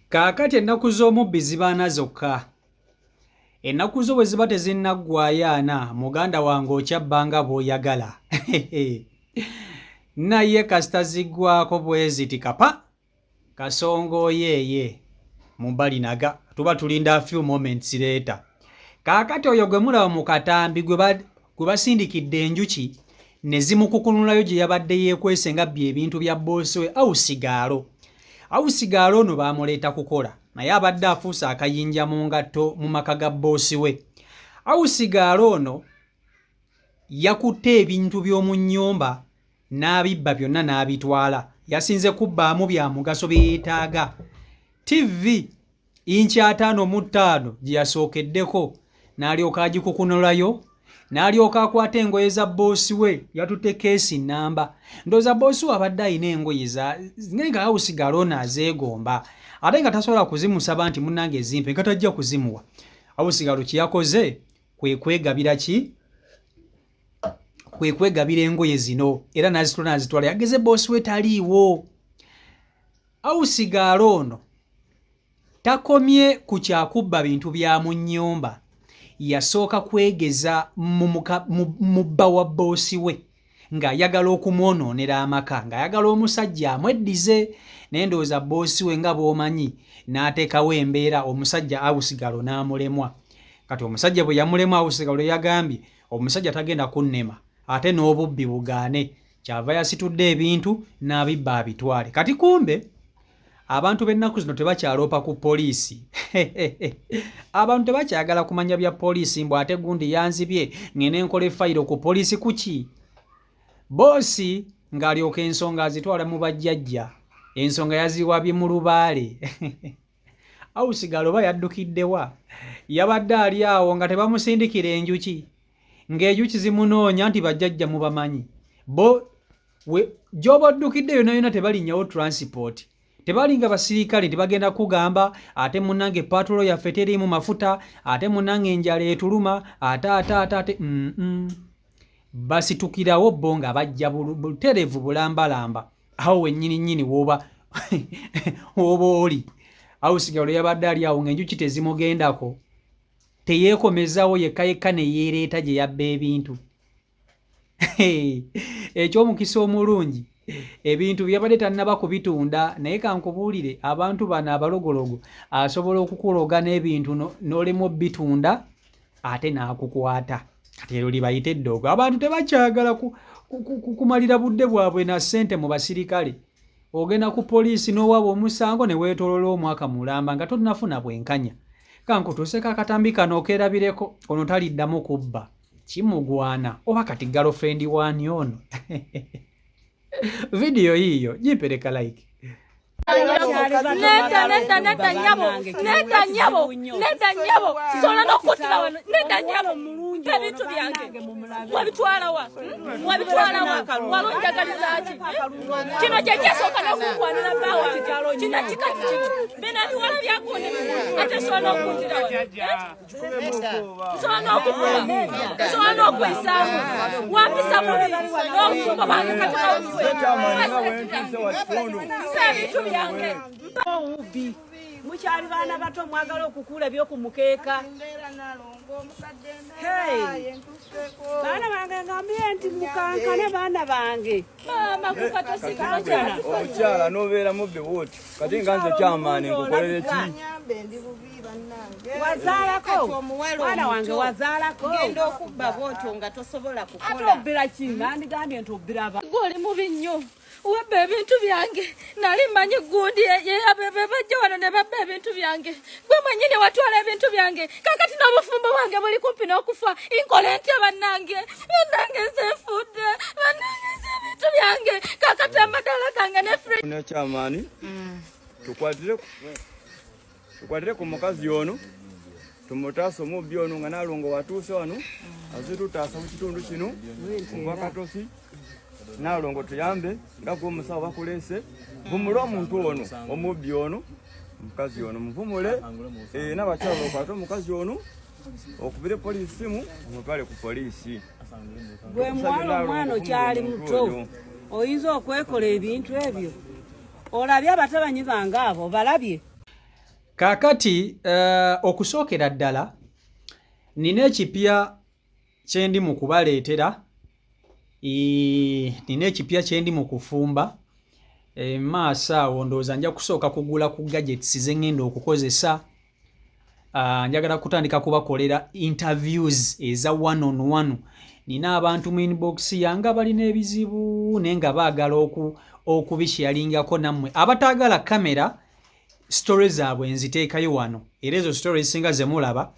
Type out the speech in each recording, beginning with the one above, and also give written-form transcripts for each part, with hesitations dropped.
Kaakati ennaku z'omubbi zibaana zokka. Ennaku zo bwe ziba tezinnaggwaayo ana muganda wange okyabbanga bw'oyagala. Naye kasita ziggwako bwe ziti kapa kasongooyeeye mu balinaga tuba tulinda a few moments later. Kaakati oyo gwe mulaba mu katambi gwe basindikidde enjuki ne zimukukunulayo gye yabadde yeekwese nga bye ebintu bya boosi we Awusigaalo. Awusigaalo ono baamuleeta kukola naye abadde afuuse akayinja mu ngatto mu maka ga boosi we. Awusigaalo ono yakutte ebintu by'omu nnyumba n'abibba byonna n'abitwala. Yasinze kubbaamu bya mugaso bye yeetaaga. TV inchi 5.5 gye yasookeddeko n'alyoka agikukunulayo n'alyoka akwata engoye za boosi we yatutte keesi nnamba. Ndowooza boosi we abadde alina engoye nga Awusigaalo ono azeegomba ate nga tasobola kuzimusaba nti munnange ezimpe nga tajja kuzimuwa. Awusigaalo kye yakoze kwe kwegabira engoye zino era n'azitwala yageze boosi we taliiwo. Awusigaalo ono takomye ku kyakubba bintu bya mu nnyumba, yasooka kwegeza mu bba wa boosi we ng'ayagala okumwonoonera amaka, ng'ayagala omusajja amweddize. Naye ndowooza boosi we nga bw'omanyi n'ateekawo embeera, omusajja Awusigaalo n'amulemwa. Kati omusajja bwe yamulemwa, Awusigaalo yagambye omusajja tagenda kunnema ate n'obubbi bugaane, kyava yasitudde ebintu n'abibba abitwale. Kati kumbe abantu b'ennaku zino tebakyaloopa ku poliisi. Abantu tebakyagala kumanya bya poliisi, mbw ate gundi yanzibye ngene nkola efayiro ku poliisi kuki? Boosi ng'alyoka ensonga azitwala mu bajjajja, ensonga yaziwabye mu lubaale. Awusigaalo oba yaddukiddewa? Yabadde ali awo nga tebamusindikira enjuki, ng'enjuki zimunoonya nti bajjajja mubamanyi. Gy'oba oddukidde yonna yonna tebalinnyawo transport, tebalinga basirikale tebagenda kugamba ate munnange patulo yaffe teriimu mafuta, ate munnange enjala etuluma, ate basitukirawo bo nga bajja butereevu bulambalamba awo wennyini w'oba oli. Awusigaalo yabadde ali awo ng'enjuki tezimugendako, teyeekomezawo yekka ne yeereeta gye yabba ebintu. Eky'omukisa omulungi ebintu byabadde tannaba kubitunda, naye kankubuulire abantu bano abalogologo asobola okukuloga n'ebintu n'olemu obbitunda ate n'akukwata. Kati ero libayite eddoogo. Abantu tebakyagala kumalira budde bwabwe na ssente mu basirikale. Ogenda ku poliisi n'owaaba omusango ne weetolola omwaka mulamba nga tonnafuna bwenkanya. Kankutuuseko akatambi kano okeerabireko, ono taliddamu kubba. Kimugwana oba kati girlfriend wani ono. Video hiyo jipereka like. Neta nyabo sola nokutira wano neta nyabo ebintu byange wabitwala wa walonjagalizaaki kino kyekyasoka nokukwanira bawa kino kikati bena biwala byakunde ate sola nokutira wano sola nokukuba sola nokwisamu wapisa mubi nokuba bange ebintu byange ubi mukyali baana bato mwagala okukula ebyokumukeeka. Baana bange ngambye nti mukankane baana bange mama kukatasikana omukyala nobeera mubbi wooti kati nga nze kyamaani nkukolere ki? Wazaalako mwana wange wazaalako genda okubba bwotyo nga tosobola kukola. Ate obbira ki? Nandigambye nti obbira ba goli mubi nnyo wabba ebintu byange. Nali manyi gundi bajja wano ne babba ebintu byange. Gwe mwennyini watwala ebintu byange. Kakati n'obufumbo bwange buli kumpi n'okufa. Nkole ntya bannange? Bannange nzenfudde. Bannange ebintu byange. Kakati amadala gange ne free. Kyamaani tukwatire ku mukazi ono tumutaasa omubbi ono nga Nalongo watuuse wano azitutaasa mu kitundu kino kuva Katosi. Nalongo tuyambe nga gw'omusawo bakuleese vumule omuntu ono omubbi ono omukazi ono muvumule n'abakyala bakwate omukazi ono okubire poliisi simu omutwale ku poliisi. Gwe mwala omwana okyali muto oyinza okwekola ebintu ebyo. Olabye abatabanyi bange abo balabye. Kaakati okusookera ddala nina ekipya kyendi mu kubaleetera, nina ekipya kyendi mu kufumba. Maaso awo ndowooza nja kusooka kugula ku gadgets ze ŋŋenda okukozesa. Njagala kutandika kubakolera interviews eza one on one. Nina abantu mu inbox yange balina ebizibu naye nga baagala okubishyaringako nammwe. Abataagala kamera, stories zaabwe nziteekayo wano, era ezo stories singa ze mulaba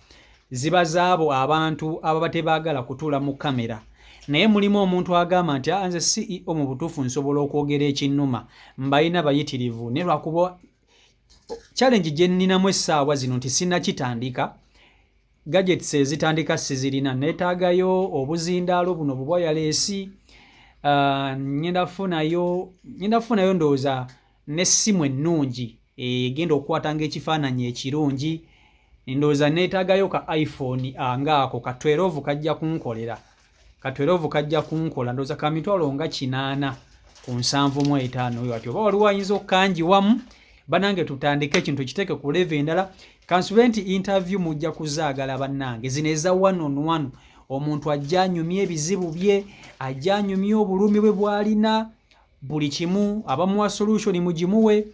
ziba zaabo abantu ababa tebaagala kutuula mu kamera. Naye mulimu omuntu agamba nti nze CEO mu butuufu nsobola okwogera ekinnuma, mbalina bayitirivu. Ne lwakuba challenge gye nninamu essaawa zino nti sinnakitandika, gadgets ezitandika sizirina, neetaagayo obuzindaalo buno bubwayaleesi, ngenda funayo ndowooza n'essimu ennungi egenda okukwatanga ekifaananyi ekirungi. Ndowooza neetaagayo ka iPhone ngaako ka 12 kajja kunkolera. Ka 12 kajja kunkola ndowooza ka mitwalo nga 8 ku 75 oyo ati oba waliwo ayinza okkanjiwamu banange tutandike ekintu kiteeke ku level endala. Kansube nti interview mujja kuzaagala bannange zino eza one on one. Omuntu ajja anyumya ebizibu bye, ajja anyumya obulumi bwe bw'alina, buli kimu abamuwa solution mugimuwe,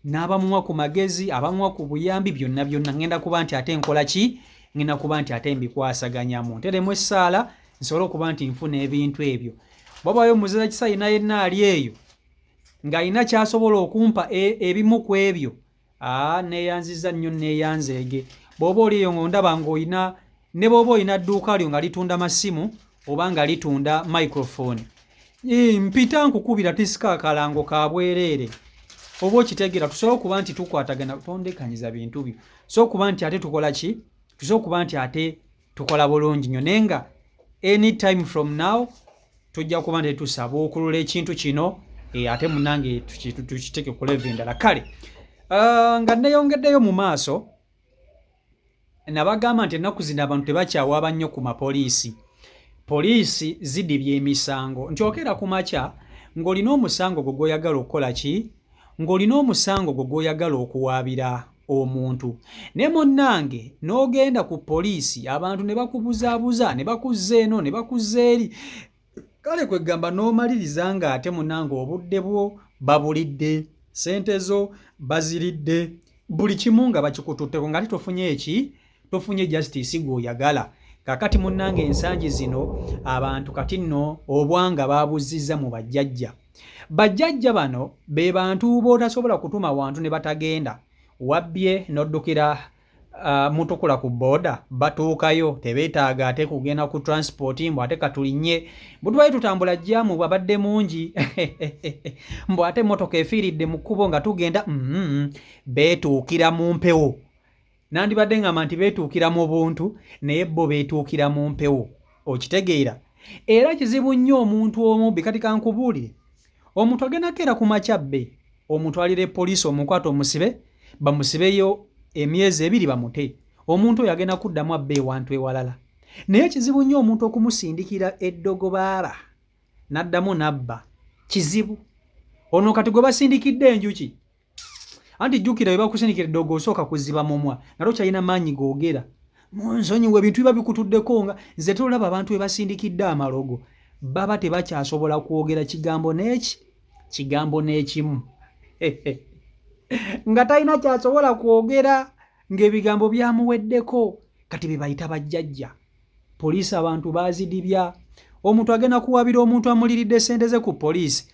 n'abamuwa ku magezi, abamuwa ku buyambi, byonna ngenda kuba nti ate nkola ki, ngenda kuba nti ate mbikwasaganyamu. Nteremu essaala nsobole okuba nti nfuna ebintu ebyo. Bwabaayo muzeeza Kisayi naye naali eyo ng'alina ky'asobola okumpa ebimu ku ebyo, neeyanziza nnyo neeyanzeege. Bw'oba oli eyo ng'ondaba ng'olina, ne bw'oba olina dduuka lyo nga litunda masimu oba nga litunda microphone, mpita nkukubira tisika akalango ka bwereere. Oba okitegeera tusobola okuba nti tukwatagana, tondekanyiza bintu byo. So okuba nti ate tukola ki? Tusobola okuba nti ate tukola bulungi nnyo. Naye nga anytime from now tujja kuba nti tusaba okulula ekintu kino, ate munange tukiteeke ku level endala. Kale nga nneeyongeddeyo mu maaso, nabagamba nti ennaku zino abantu tebakyawaaba nnyo ku mapoliisi. Poliisi zidibya emisango. Nkyokera ku makya ng'olina omusango gwe gw'oyagala okukola ki? Ng'olina omusango gwe gw'oyagala okuwaabira omuntu. Ne munnange n'ogenda ku poliisi abantu ne bakubuzaabuza, ne bakuzza eno ne bakuzza eri. Kale kwegamba n'omaliriza ng'ate munnange obudde bwo babulidde, sente zo baziridde, buli kimu nga bakikututteko ng'ate tofunye eki? Tofunye justice gw'oyagala. Kakati munnange ensangi zino abantu kati nno obwanga baabuzizza mu bajjajja. Bajjajja bano be bantu b'otasobola kutuma wantu ne batagenda. Wabbye n'oddukira mutukula ku booda, batuukayo tebeetaaga ate kugenda ku transport mbu ate katulinnye butubaye tutambula jjaamu bwabadde mungi mbu ate emmotoka efiiridde mu kkubo nga tugenda beetuukira mu mpewo. Nandibadde ngamba nti beetuukira mu buntu naye bo beetuukira mu mpewo. Okitegeera? Era kizibu nnyo omuntu omubbi. Kati kankubuulire, omuntu agenda keera ku makyabbe, omutwalire poliisi omukwata omusibe, bamusibeyo emyezi 2 bamute. Omuntu oyo agenda kuddamu abba ewantu ewalala. Naye kizibu nnyo omuntu okumusindikira eddogobaala n'addamu n'abba. Kizibu. Ono kati gwe basindikidde enjuki. Anti jjukira bwe bakusindikira eddogo osooka kuziba mumwa nga tokyalina maanyi googera. Nsonyiwa ebintu biba bikutuddeko nga nze tolaba abantu bwe basindikidde amalogo baba tebakyasobola kwogera kigambo n'ekimu. Nga talina kyasobola kwogera ng'ebigambo byamuweddeko. Kati be bayita bajjajja. Poliisi abantu baazidibya. Omuntu agenda kuwaabira omuntu amuliridde ssente ze ku poliisi.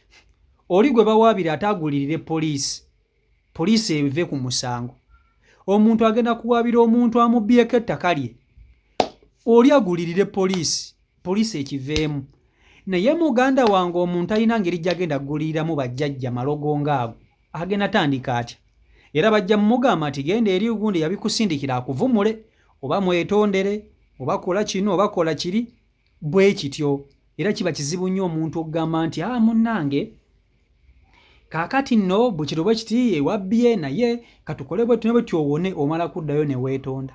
Oli gwe bawaabira ataagulirire poliisi. Poliisi ebive ku musango. Omuntu agenda kuwaabira omuntu amubbyeko ettaka lye. Oli agulirire poliisi. Poliisi ekiveemu. Naye muganda wange omuntu alina ngeri gy'agenda guliriramu bajjajja malogo ng'ago. Agenda tandika atya? Era bajja mugamba ati genda eri ugundi yabikusindikira akuvumule, oba mwetondere, oba kola kino oba kola kiri, bwe kityo. Era kiba kizibu nnyo omuntu okugamba nti munnange kaakati nno bukiro bwe kiti ewabbye naye katukole bwe tune bwe tyowone omala kuddayo ne weetonda.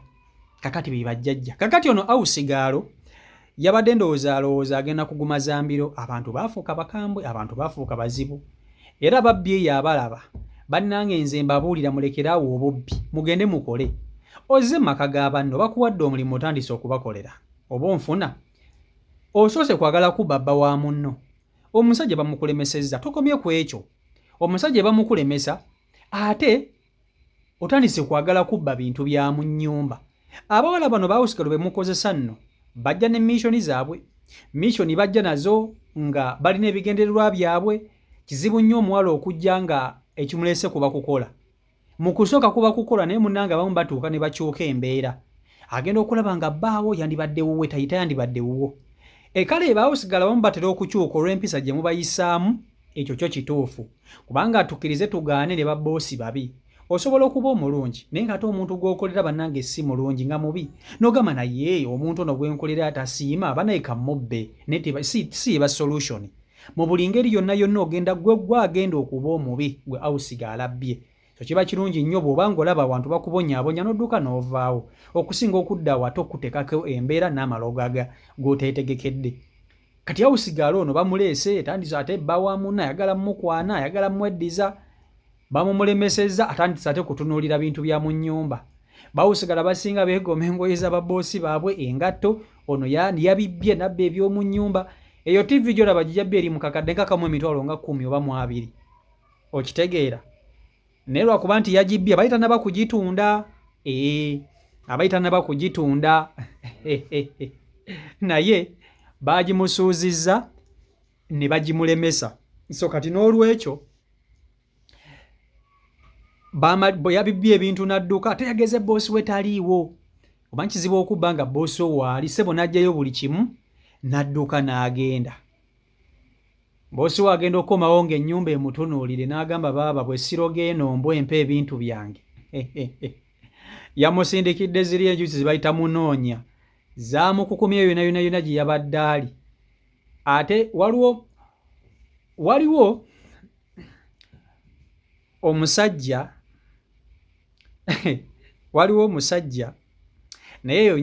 Kakati be bajjajja. Kakati ono awusigaalo yabadde ndowooza alowooza agenda kuguma Zambiro. Abantu baafuuka bakambwe, abantu baafuuka bazibu. Era babbye yabalaba bannange nze mbabuulira mulekeraawo obubbi mugende mukole ozze maka ga banno bakuwadde omulimu otandise okubakolera oba onfuna osoose kwagala kubabba wa munno omusajja bamukulemesezza tokomye ku ekyo omusajja bamukulemesa ate otandise kwagala kubba bintu bya mu nnyumba abawala bano bawusigalo be mukozesa nno bajja ne missoni zaabwe missoni bajja nazo nga balina ebigendererwa byabwe kizibu nnyo omuwala okujja nga ekimulese kuba kukola mu kusooka kuba kukola naye munnange abamu batuuka ne bakyuka embeera agenda okulaba nga bbaawo yandibadde wuwe tayita yandibadde wuwo ekale baawusigala bamu batera okukyuka olw'empisa gye mubayisaamu ekyo kyo kituufu kubanga tukkirize tugaane ne babboosi babi osobola okuba omulungi naye ng'ate omuntu gw'okolera bannange si mulungi nga mubi n'ogamba naye omuntu ono gwenkolera atasiima banaye kamubbe naye si eba solution mu buli ngeri yonna yonna ogenda gwe agenda okuba omubi gwe awusiga alabbye so kiba kirungi nnyo bw'oba ng'olaba abantu bakubonyaabonya n'odduka n'ovaawo okusinga okudda wato okuteekako embeera n'amalogo g'oteetegekedde kati awusigala ono bamuleese etandisa ate bba wa munna ayagala mukwana ayagala mweddiza bamumulemesezza atandisa ate kutunuulira bintu bya mu nnyumba bawusigala basinga beegoma engoye z'ababoosi baabwe engatto ono yabibbye nabba eby'omu nnyumba eyo tivi gy'olaba gijjabbi eri mu kakadde nkakamu emitwalo nga 10 oba 20 okitegeera naye lwakuba nti yagibbye abayita naba kugitunda abayita naba kugitunda naye baagimusuuzizza ne bagimulemesa so kati n'olwekyo yabibbye ebintu n'adduka ate yageze boosi we taliiwo oba nkizibu okubba nga boosi wo waali ssebo n'aggyayo buli kimu n'adduka n'agenda boosi we agenda okukomawo ng'ennyumba emutunuulire n'agamba baaba bwe sirogeeno mbwe empa ebintu byange yamusindikidde ziri enjuzi zibayita munoonya zaamukukumya yonna gye yabadde ali ate waliwo omusajja naye eyo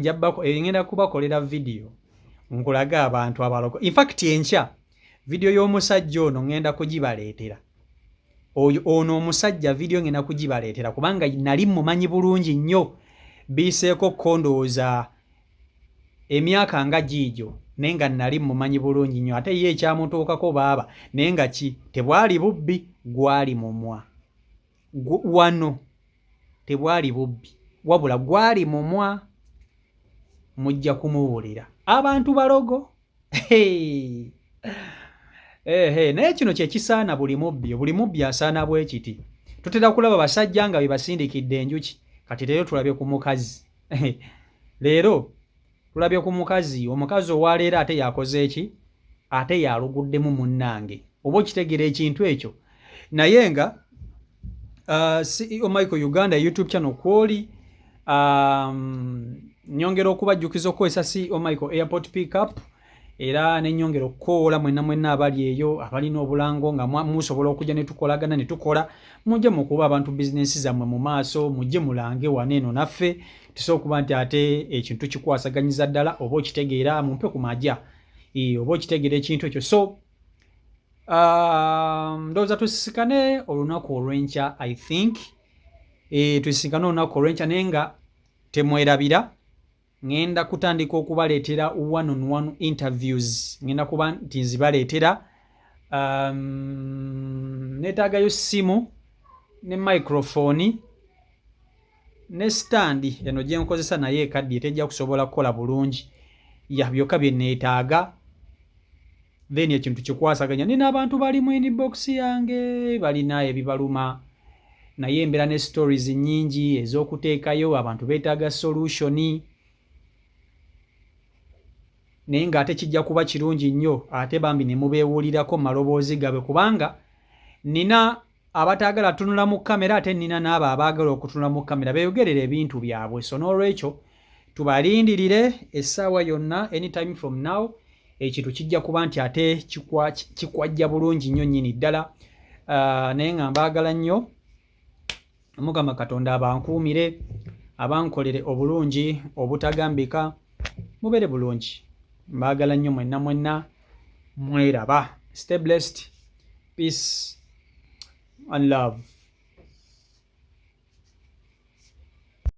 ngenda kubakolera vidiyo nkulaga abantu abalogo infact enkya vidiyo y'omusajja ono ngenda kugibaleetera ono omusajja vidiyo ngenda kugibaleetera kubanga nali mumanyi bulungi nnyo biiseeko kondooza emyaka nga giigyo naye nga nali mumanyi bulungi nnyo ate ye ekyamutuukako baaba naye nga tebwali bubbi gwali mumwa wano tebwali bubbi wabula gwali mumwa mujja kumuwulira abantu balogo naye kino kyekisaana buli mubbi asaana bwe kiti tutera kulaba basajja nga bebasindikidde enjuki kati leero tulabye ku mukazi leero tulabye ku mukazi omukazi owaleero ate yakoze eki ate yaluguddemu munnange oba okitegeera ekintu ekyo naye nga CEO Michael Uganda YouTube channel kwoli nyongera okubajjukiza okukozesa CEO Michael Airport Pickup era nenyongera okukoola mwenna abali eyo abalina obulango nga musobola okujja ne tukolagana ne tukola mujje mukuba abantu bizinesi zammwe mu maaso mujje mulange waneeno naffe tusobola okuba nti ate ekintu kikwasaganyiza ddala oba okitegeera mumpe ku majja oba okitegeera ekintu ekyo so ndowooza tusisikane olunaku olw'enkya I think tusisikane olunaku olw'enkya naye nga temwerabira ngenda kutandika okubaleetera one-on-one interviews ngenda kuba nti nzibaleetera neetaagayo ssimu ne microphone ne standi eno gye nkozesa naye ekaddi etejja kusobola kukola bulungi byokka bye neetaaga then ekintu kikwasaganya nina abantu bali mu inbox yange balina ebibaluma naye embeera ne stories nnyingi ez'okuteekayo abantu beetaaga solution naye ng'ate kijja kuba kirungi nnyo ate bambi ne mubeewulirako maloboozi gabwe kubanga nina abataagala tunula mu kamera ate nina n'abo abaagala okutunula mu kamera beeyogerera ebintu byabwe so n'olwekyo tubalindirire essaawa yonna anytime from now ekintu kijja kuba nti ate kikwajja bulungi nnyo nnyini ddala naye nga mbaagala nnyo Mukama Katonda abankuumire abankolere obulungi obutagambika mubeere bulungi mbaagala nnyo mwenna mweraba stay blessed peace and love